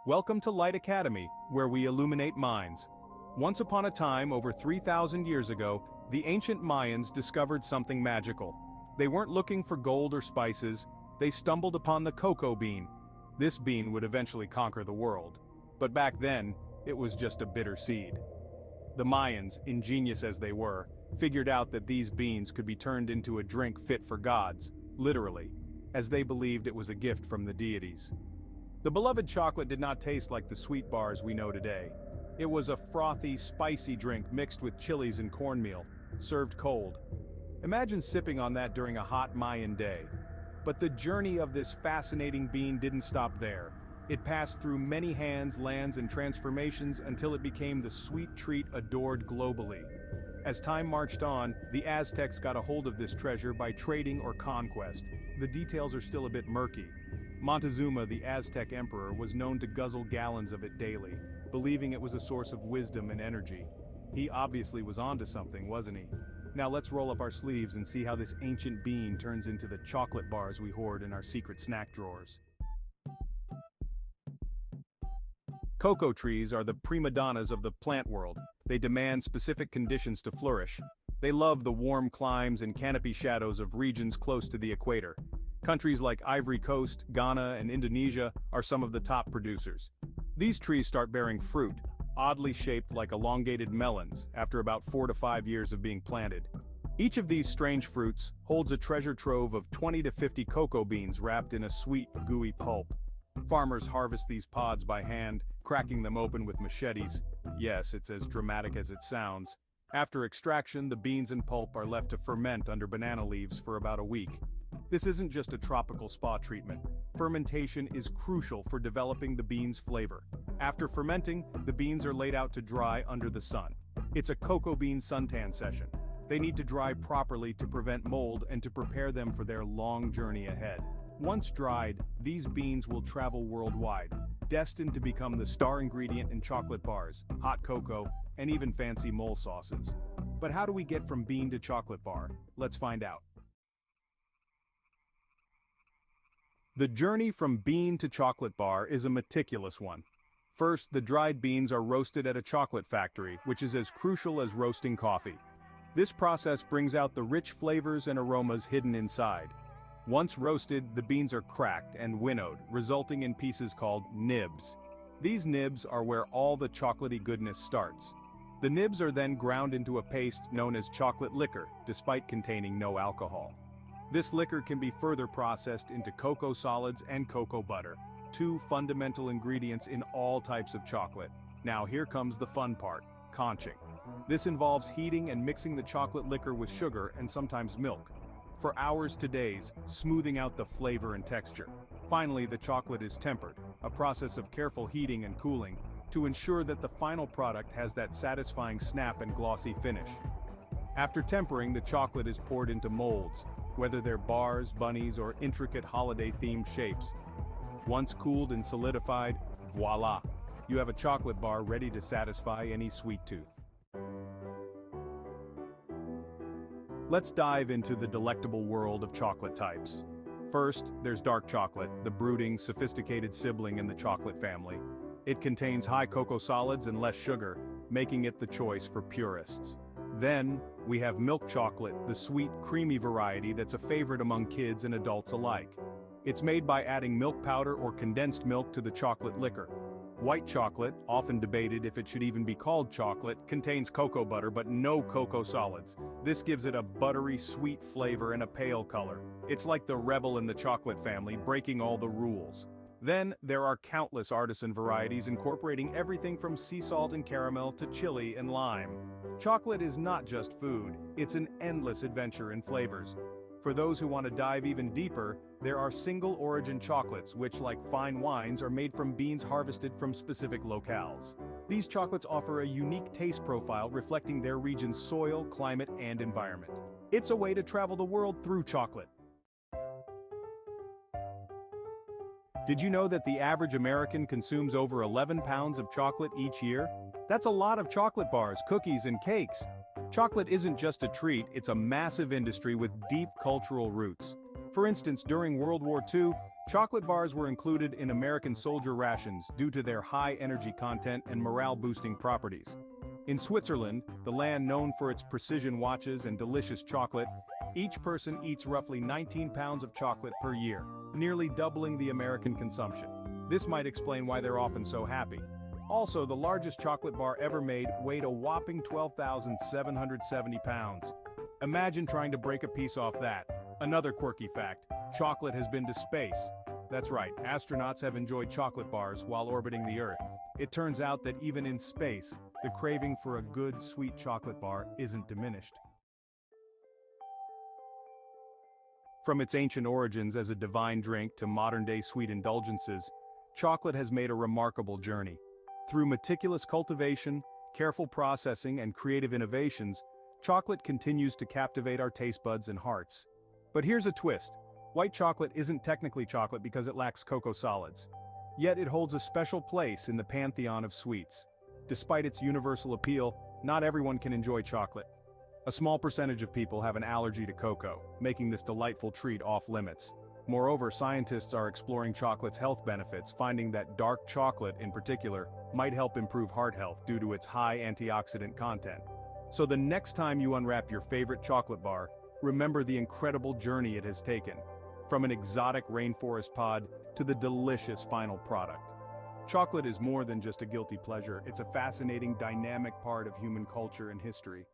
Welcome to Light Academy, where we illuminate minds. Once upon a time, over 3,000 years ago, the ancient Mayans discovered something magical. They weren't looking for gold or spices, they stumbled upon the cocoa bean. This bean would eventually conquer the world. But back then, it was just a bitter seed. The Mayans, ingenious as they were, figured out that these beans could be turned into a drink fit for gods, literally, as they believed it was a gift from the deities. The beloved chocolate did not taste like the sweet bars we know today. It was a frothy, spicy drink mixed with chilies and cornmeal, served cold. Imagine sipping on that during a hot Mayan day. But the journey of this fascinating bean didn't stop there. It passed through many hands, lands, and transformations until it became the sweet treat adored globally. As time marched on, the Aztecs got a hold of this treasure by trading or conquest. The details are still a bit murky. Montezuma, the Aztec emperor, was known to guzzle gallons of it daily, believing it was a source of wisdom and energy. He obviously was onto something, wasn't he? Now let's roll up our sleeves and see how this ancient bean turns into the chocolate bars we hoard in our secret snack drawers. Cocoa trees are the prima donnas of the plant world. They demand specific conditions to flourish. They love the warm climes and canopy shadows of regions close to the equator. Countries like Ivory Coast, Ghana, and Indonesia are some of the top producers. These trees start bearing fruit, oddly shaped like elongated melons, after about 4 to 5 years of being planted. Each of these strange fruits holds a treasure trove of 20 to 50 cocoa beans wrapped in a sweet, gooey pulp. Farmers harvest these pods by hand, cracking them open with machetes. Yes, it's as dramatic as it sounds. After extraction, the beans and pulp are left to ferment under banana leaves for about a week. This isn't just a tropical spa treatment. Fermentation is crucial for developing the bean's flavor. After fermenting, the beans are laid out to dry under the sun. It's a cocoa bean suntan session. They need to dry properly to prevent mold and to prepare them for their long journey ahead. Once dried, these beans will travel worldwide, destined to become the star ingredient in chocolate bars, hot cocoa, and even fancy mole sauces. But how do we get from bean to chocolate bar? Let's find out. The journey from bean to chocolate bar is a meticulous one. First, the dried beans are roasted at a chocolate factory, which is as crucial as roasting coffee. This process brings out the rich flavors and aromas hidden inside. Once roasted, the beans are cracked and winnowed, resulting in pieces called nibs. These nibs are where all the chocolatey goodness starts. The nibs are then ground into a paste known as chocolate liquor, despite containing no alcohol. This liquor can be further processed into cocoa solids and cocoa butter, two fundamental ingredients in all types of chocolate. Now here comes the fun part, conching. This involves heating and mixing the chocolate liquor with sugar and sometimes milk, for hours to days, smoothing out the flavor and texture. Finally, the chocolate is tempered, a process of careful heating and cooling, to ensure that the final product has that satisfying snap and glossy finish. After tempering, the chocolate is poured into molds, whether they're bars, bunnies, or intricate holiday-themed shapes. Once cooled and solidified, voila! You have a chocolate bar ready to satisfy any sweet tooth. Let's dive into the delectable world of chocolate types. First, there's dark chocolate, the brooding, sophisticated sibling in the chocolate family. It contains high cocoa solids and less sugar, making it the choice for purists. Then, we have milk chocolate, the sweet, creamy variety that's a favorite among kids and adults alike. It's made by adding milk powder or condensed milk to the chocolate liquor. White chocolate, often debated if it should even be called chocolate, contains cocoa butter but no cocoa solids. This gives it a buttery, sweet flavor and a pale color. It's like the rebel in the chocolate family, breaking all the rules. Then, there are countless artisan varieties incorporating everything from sea salt and caramel to chili and lime. Chocolate is not just food, it's an endless adventure in flavors. For those who want to dive even deeper, there are single-origin chocolates which, like fine wines, are made from beans harvested from specific locales. These chocolates offer a unique taste profile reflecting their region's soil, climate, and environment. It's a way to travel the world through chocolate. Did you know that the average American consumes over 11 pounds of chocolate each year? That's a lot of chocolate bars, cookies, and cakes. Chocolate isn't just a treat, it's a massive industry with deep cultural roots. For instance, during World War II, Chocolate bars were included in American soldier rations due to their high energy content and morale-boosting properties. In Switzerland, the land known for its precision watches and delicious chocolate, each person eats roughly 19 pounds of chocolate per year, nearly doubling the American consumption. This might explain why they're often so happy. Also, the largest chocolate bar ever made weighed a whopping 12,770 pounds. Imagine trying to break a piece off that. Another quirky fact, chocolate has been to space. That's right, astronauts have enjoyed chocolate bars while orbiting the Earth. It turns out that even in space, the craving for a good, sweet chocolate bar isn't diminished. From its ancient origins as a divine drink to modern-day sweet indulgences, chocolate has made a remarkable journey. Through meticulous cultivation, careful processing, and creative innovations, chocolate continues to captivate our taste buds and hearts. But here's a twist. White chocolate isn't technically chocolate because it lacks cocoa solids. Yet it holds a special place in the pantheon of sweets. Despite its universal appeal, not everyone can enjoy chocolate. A small percentage of people have an allergy to cocoa, making this delightful treat off-limits. Moreover, scientists are exploring chocolate's health benefits, finding that dark chocolate, in particular, might help improve heart health due to its high antioxidant content. So the next time you unwrap your favorite chocolate bar, remember the incredible journey it has taken. From an exotic rainforest pod to the delicious final product. Chocolate is more than just a guilty pleasure, it's a fascinating, dynamic part of human culture and history.